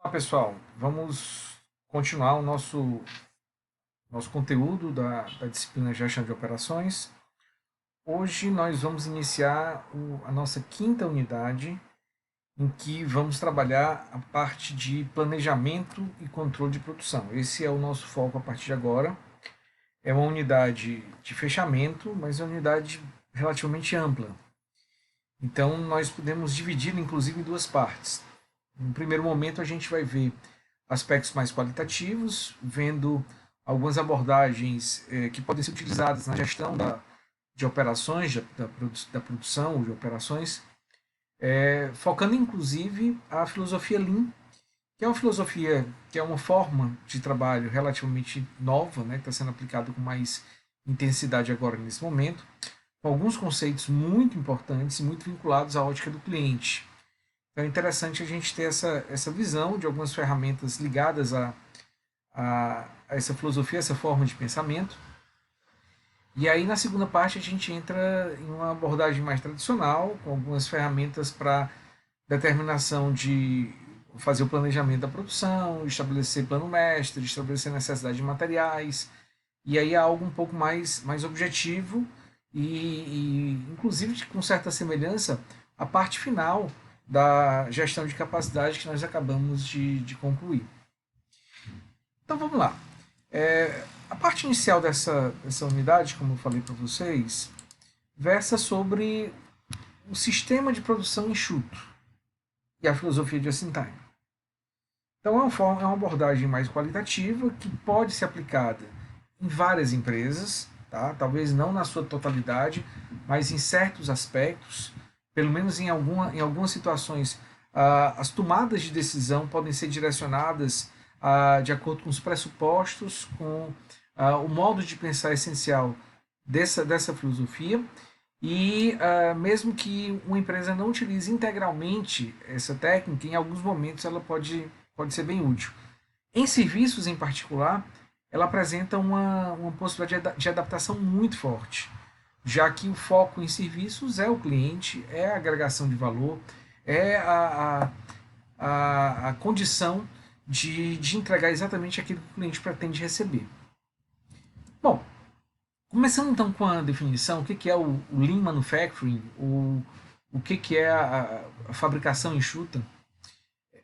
Olá pessoal, vamos continuar o nosso conteúdo da disciplina Gestão de Operações. Hoje nós vamos iniciar a nossa quinta unidade, em que vamos trabalhar a parte de planejamento e controle de produção. Esse é o nosso foco a partir de agora. É uma unidade de fechamento, mas é uma unidade relativamente ampla. Então nós podemos dividir inclusive em duas partes. No primeiro momento a gente vai ver aspectos mais qualitativos, vendo algumas abordagens que podem ser utilizadas na gestão de operações, da produção de operações, focando inclusive a filosofia Lean, que é uma filosofia, que é uma forma de trabalho relativamente nova, né, que está sendo aplicada com mais intensidade agora nesse momento, com alguns conceitos muito importantes e muito vinculados à ótica do cliente. Então é interessante a gente ter essa visão de algumas ferramentas ligadas a essa filosofia, essa forma de pensamento. E aí na segunda parte a gente entra em uma abordagem mais tradicional, com algumas ferramentas para determinação de fazer o planejamento da produção, estabelecer plano mestre, estabelecer necessidade de materiais, e aí é algo um pouco mais objetivo inclusive com certa semelhança a parte final da gestão de capacidade que nós acabamos de concluir. Então vamos lá. A parte inicial dessa unidade, como eu falei para vocês, versa sobre o sistema de produção enxuto e a filosofia de just-in-time. Então é uma abordagem mais qualitativa que pode ser aplicada em várias empresas, tá? Talvez não na sua totalidade, mas em certos aspectos, pelo menos em algumas situações, as tomadas de decisão podem ser direcionadas de acordo com os pressupostos, com o modo de pensar essencial dessa filosofia, e mesmo que uma empresa não utilize integralmente essa técnica, em alguns momentos ela pode ser bem útil. Em serviços em particular, ela apresenta uma possibilidade de adaptação muito forte, já que o foco em serviços é o cliente, é a agregação de valor, é a condição de entregar exatamente aquilo que o cliente pretende receber. Bom, começando então com a definição, o que é o Lean Manufacturing, o que é a fabricação enxuta.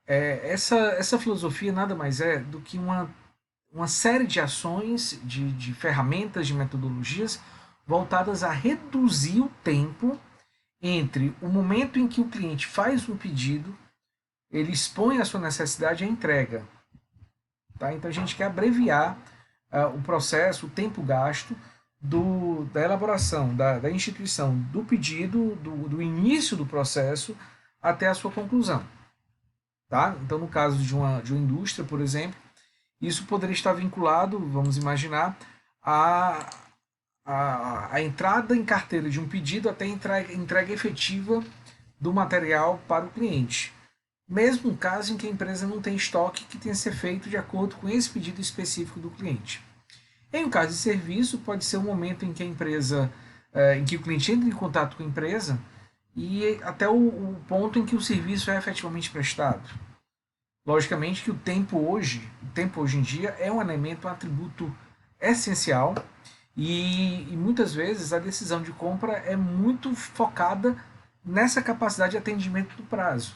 Essa filosofia nada mais é do que uma série de ações, de ferramentas, de metodologias voltadas a reduzir o tempo entre o momento em que o cliente faz um pedido, ele expõe a sua necessidade e a entrega. Tá? Então a gente quer abreviar o processo, o tempo gasto da elaboração, da instituição do pedido, do início do processo até a sua conclusão. Tá? Então, no caso de uma indústria, por exemplo, isso poderia estar vinculado, vamos imaginar, a entrada em carteira de um pedido até a entrega efetiva do material para o cliente. Mesmo no caso em que a empresa não tem estoque que tenha que ser feito de acordo com esse pedido específico do cliente. Em um caso de serviço, pode ser o momento em que em que o cliente entra em contato com a empresa e até o ponto em que o serviço é efetivamente prestado. Logicamente que o tempo hoje em dia é um elemento, um atributo essencial e muitas vezes a decisão de compra é muito focada nessa capacidade de atendimento do prazo.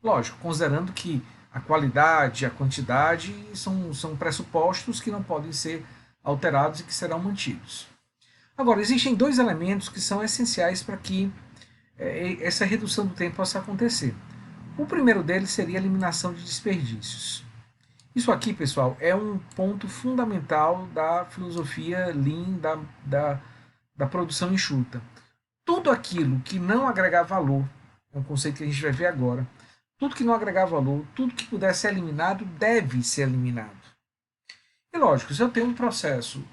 Lógico, considerando que a qualidade, a quantidade são pressupostos que não podem ser alterados e que serão mantidos. Agora, existem dois elementos que são essenciais para que essa redução do tempo possa acontecer. O primeiro deles seria a eliminação de desperdícios. Isso aqui, pessoal, é um ponto fundamental da filosofia Lean, da produção enxuta. Tudo aquilo que não agregar valor, é um conceito que a gente vai ver agora, tudo que não agregar valor, tudo que puder ser eliminado, deve ser eliminado. E lógico, se eu tenho um processo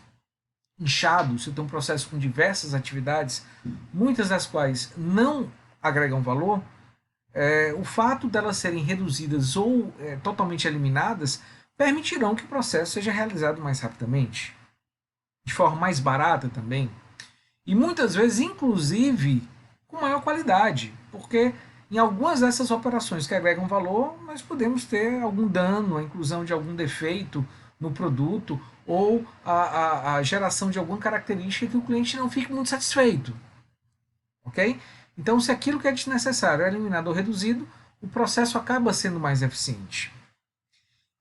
inchado, se eu tenho um processo com diversas atividades, muitas das quais não agregam valor, o fato delas serem reduzidas ou totalmente eliminadas permitirão que o processo seja realizado mais rapidamente, de forma mais barata também, e muitas vezes, inclusive, com maior qualidade, porque Em algumas dessas operações que agregam valor, nós podemos ter algum dano, a inclusão de algum defeito no produto ou a geração de alguma característica que o cliente não fique muito satisfeito. Ok? Então, se aquilo que é desnecessário é eliminado ou reduzido, o processo acaba sendo mais eficiente.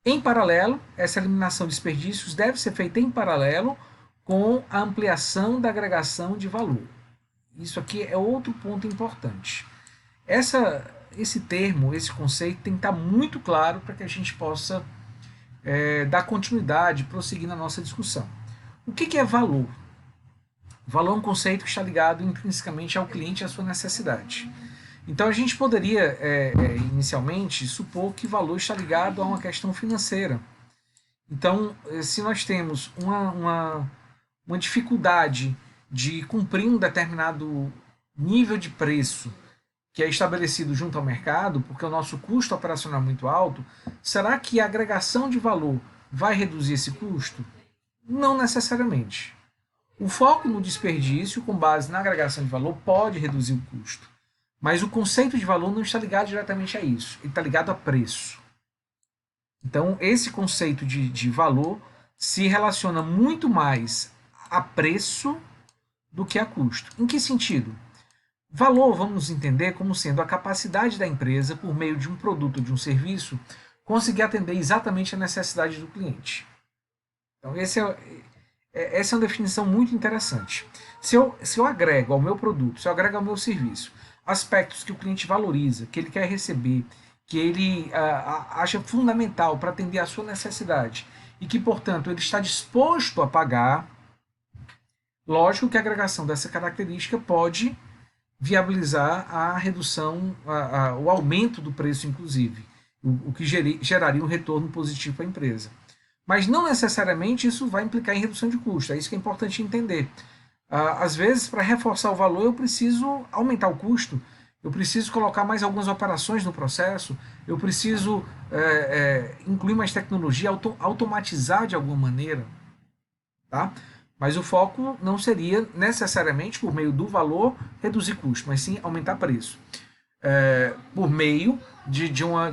Em paralelo, essa eliminação de desperdícios deve ser feita em paralelo com a ampliação da agregação de valor. Isso aqui é outro ponto importante. Esse termo, esse conceito tem que estar muito claro para que a gente possa dar continuidade, prosseguir na nossa discussão. O que é valor? Valor é um conceito que está ligado intrinsecamente ao cliente e à sua necessidade. Então a gente poderia, inicialmente, supor que valor está ligado a uma questão financeira. Então, se nós temos uma dificuldade de cumprir um determinado nível de preço que é estabelecido junto ao mercado, porque o nosso custo operacional é muito alto, será que a agregação de valor vai reduzir esse custo? Não necessariamente. O foco no desperdício, com base na agregação de valor, pode reduzir o custo. Mas o conceito de valor não está ligado diretamente a isso, ele está ligado a preço. Então, esse conceito de valor se relaciona muito mais a preço do que a custo. Em que sentido? Valor vamos entender como sendo a capacidade da empresa, por meio de um produto ou de um serviço, conseguir atender exatamente a necessidade do cliente. Então, essa é uma definição muito interessante. Se eu agrego ao meu produto, se eu agrego ao meu serviço, aspectos que o cliente valoriza, que ele quer receber, que ele acha fundamental para atender a sua necessidade e que, portanto, ele está disposto a pagar, lógico que a agregação dessa característica pode viabilizar a redução, o aumento do preço, inclusive, o que geraria um retorno positivo para a empresa. Mas não necessariamente isso vai implicar em redução de custo, é isso que é importante entender. Às vezes, para reforçar o valor, eu preciso aumentar o custo, eu preciso colocar mais algumas operações no processo, eu preciso incluir mais tecnologia, automatizar de alguma maneira. Tá? Mas o foco não seria necessariamente, por meio do valor, reduzir custo, mas sim aumentar preço. Por meio de uma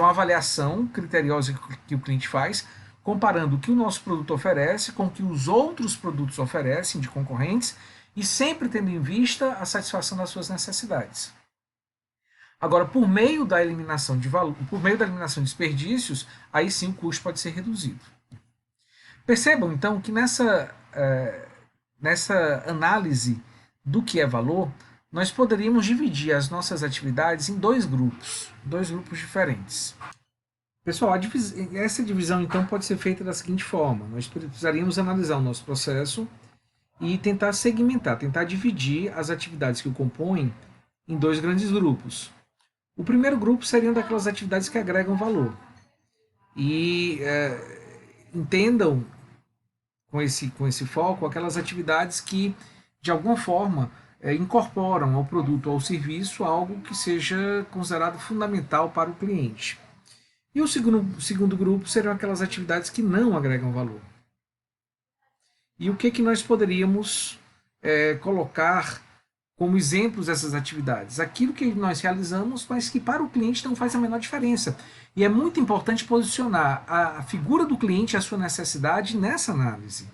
avaliação criteriosa que o cliente faz, comparando o que o nosso produto oferece com o que os outros produtos oferecem de concorrentes e sempre tendo em vista a satisfação das suas necessidades. Agora, por meio da eliminação de valor, por meio da eliminação de desperdícios, aí sim o custo pode ser reduzido. Percebam, então, que nessa análise do que é valor, nós poderíamos dividir as nossas atividades em dois grupos diferentes. Pessoal, essa divisão, então, pode ser feita da seguinte forma. Nós precisaríamos analisar o nosso processo e tentar segmentar, tentar dividir as atividades que o compõem em dois grandes grupos. O primeiro grupo seriam daquelas atividades que agregam valor. E entendam com esse foco aquelas atividades que, de alguma forma, incorporam ao produto ou ao serviço algo que seja considerado fundamental para o cliente. E o segundo grupo seriam aquelas atividades que não agregam valor. E o que nós poderíamos colocar como exemplos dessas atividades? Aquilo que nós realizamos, mas que para o cliente não faz a menor diferença. E é muito importante posicionar a figura do cliente e a sua necessidade nessa análise.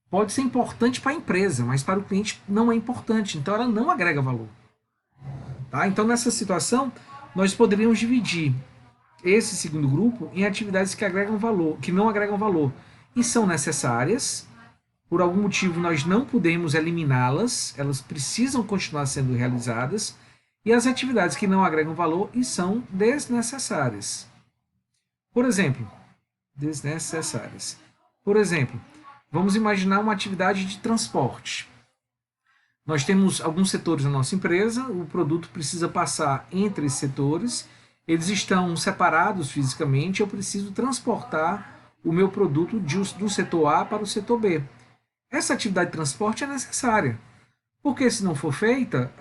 Pode ser importante para a empresa, mas para o cliente não é importante, então ela não agrega valor. Tá? Então, nessa situação, nós poderíamos dividir esse segundo grupo em atividades que agregam valor, que não agregam valor e são necessárias. Por algum motivo, nós não podemos eliminá-las, elas precisam continuar sendo realizadas, e as atividades que não agregam valor e são desnecessárias. Por exemplo, vamos imaginar uma atividade de transporte. Nós temos alguns setores na nossa empresa, o produto precisa passar entre esses setores, eles estão separados fisicamente, eu preciso transportar o meu produto do setor A para o setor B. Essa atividade de transporte é necessária, porque se não for feita,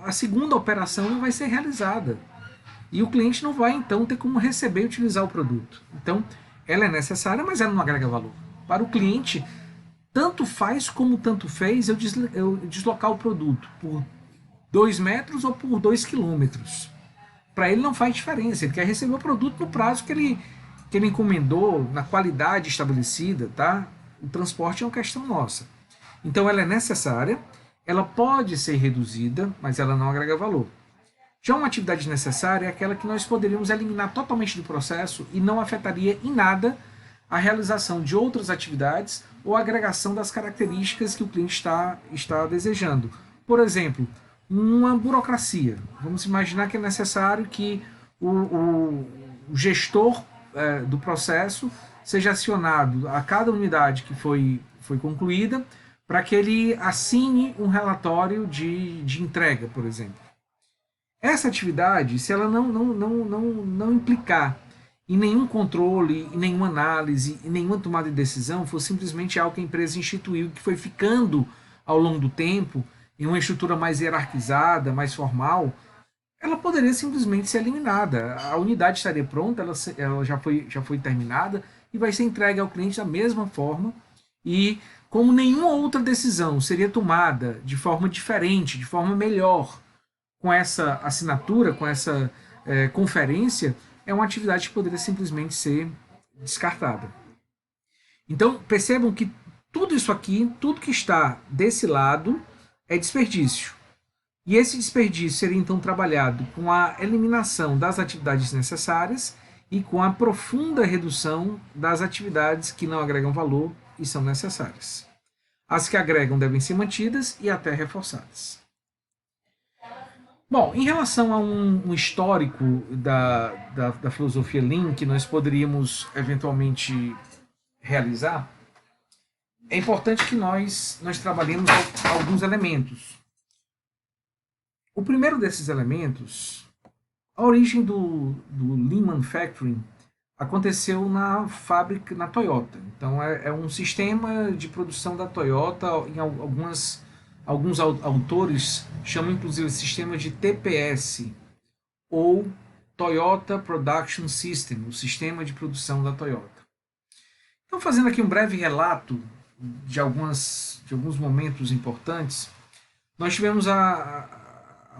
a segunda operação não vai ser realizada. E o cliente não vai, então, ter como receber e utilizar o produto. Então, ela é necessária, mas ela não agrega valor. Para o cliente, tanto faz como tanto fez eu deslocar o produto por 2 metros ou por 2 quilômetros. Para ele não faz diferença, ele quer receber o produto no prazo que ele encomendou, na qualidade estabelecida, tá? O transporte é uma questão nossa. Então ela é necessária, ela pode ser reduzida, mas ela não agrega valor. Já uma atividade necessária é aquela que nós poderíamos eliminar totalmente do processo e não afetaria em nada a realização de outras atividades ou a agregação das características que o cliente está desejando. Por exemplo, uma burocracia. Vamos imaginar que é necessário que o gestor do processo seja acionado a cada unidade que foi concluída para que ele assine um relatório de entrega, por exemplo. Essa atividade, se ela não implicar em nenhum controle, em nenhuma análise, em nenhuma tomada de decisão, for simplesmente algo que a empresa instituiu, que foi ficando ao longo do tempo, em uma estrutura mais hierarquizada, mais formal, ela poderia simplesmente ser eliminada. A unidade estaria pronta, ela já foi terminada e vai ser entregue ao cliente da mesma forma. E como nenhuma outra decisão seria tomada de forma diferente, de forma melhor, com essa assinatura, com essa conferência, é uma atividade que poderia simplesmente ser descartada. Então, percebam que tudo isso aqui, tudo que está desse lado, é desperdício. E esse desperdício seria então trabalhado com a eliminação das atividades necessárias e com a profunda redução das atividades que não agregam valor e são necessárias. As que agregam devem ser mantidas e até reforçadas. Bom, em relação a um histórico da filosofia Lean que nós poderíamos eventualmente realizar, é importante que nós trabalhemos alguns elementos. O primeiro desses elementos, a origem do Lean Manufacturing aconteceu na fábrica, na Toyota. Então é um sistema de produção da Toyota, em alguns autores chamam inclusive esse sistema de TPS, ou Toyota Production System, o sistema de produção da Toyota. Então, fazendo aqui um breve relato de alguns momentos importantes, nós tivemos a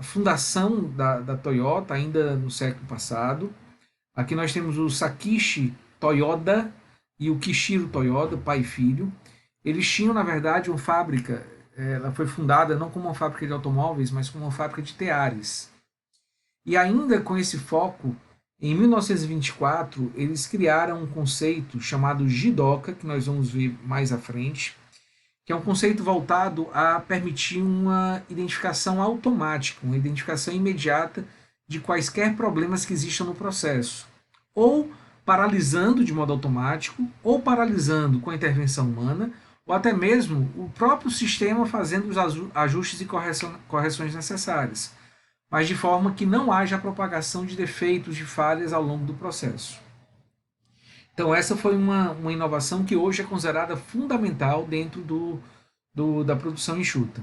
fundação da Toyota ainda no século passado. Aqui nós temos o Sakichi Toyoda e o Kishiro Toyoda, pai e filho. Eles tinham, na verdade, uma fábrica. Ela foi fundada não como uma fábrica de automóveis, mas como uma fábrica de teares. E ainda com esse foco, em 1924, eles criaram um conceito chamado Jidoka, que nós vamos ver mais à frente, que é um conceito voltado a permitir uma identificação automática, uma identificação imediata de quaisquer problemas que existam no processo, ou paralisando de modo automático, ou paralisando com a intervenção humana, ou até mesmo o próprio sistema fazendo os ajustes e correções necessárias, mas de forma que não haja a propagação de defeitos, de falhas ao longo do processo. Então essa foi uma inovação que hoje é considerada fundamental dentro da produção enxuta.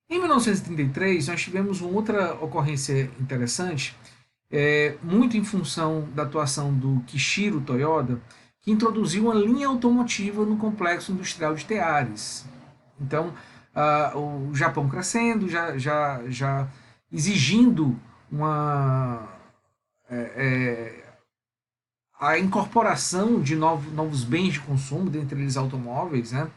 Em 1933, nós tivemos uma outra ocorrência interessante, muito em função da atuação do Kishiro Toyoda, que introduziu uma linha automotiva no complexo industrial de teares. Então, o Japão crescendo, já exigindo a incorporação de novos bens de consumo, dentre eles automóveis, né?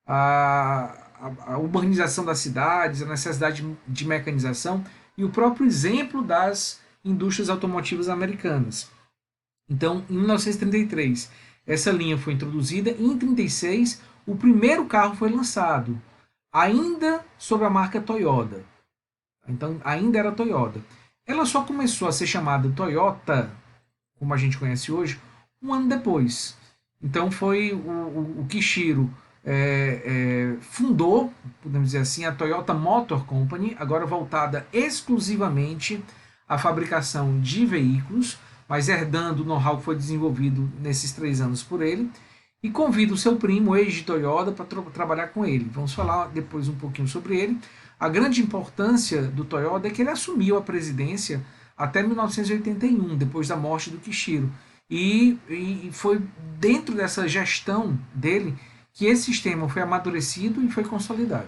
A urbanização das cidades, a necessidade de mecanização e o próprio exemplo das indústrias automotivas americanas. Então, em 1933, essa linha foi introduzida e em 1936 o primeiro carro foi lançado, ainda sob a marca Toyota. Então, ainda era Toyota. Ela só começou a ser chamada Toyota, como a gente conhece hoje, um ano depois. Então, foi o Kishiro fundou, podemos dizer assim, a Toyota Motor Company, agora voltada exclusivamente à fabricação de veículos, mas herdando o know-how que foi desenvolvido nesses 3 anos por ele, e convida o seu primo, Eiji Toyoda, para trabalhar com ele. Vamos falar depois um pouquinho sobre ele. A grande importância do Toyoda é que ele assumiu a presidência até 1981, depois da morte do Kishiro. E foi dentro dessa gestão dele que esse sistema foi amadurecido e foi consolidado.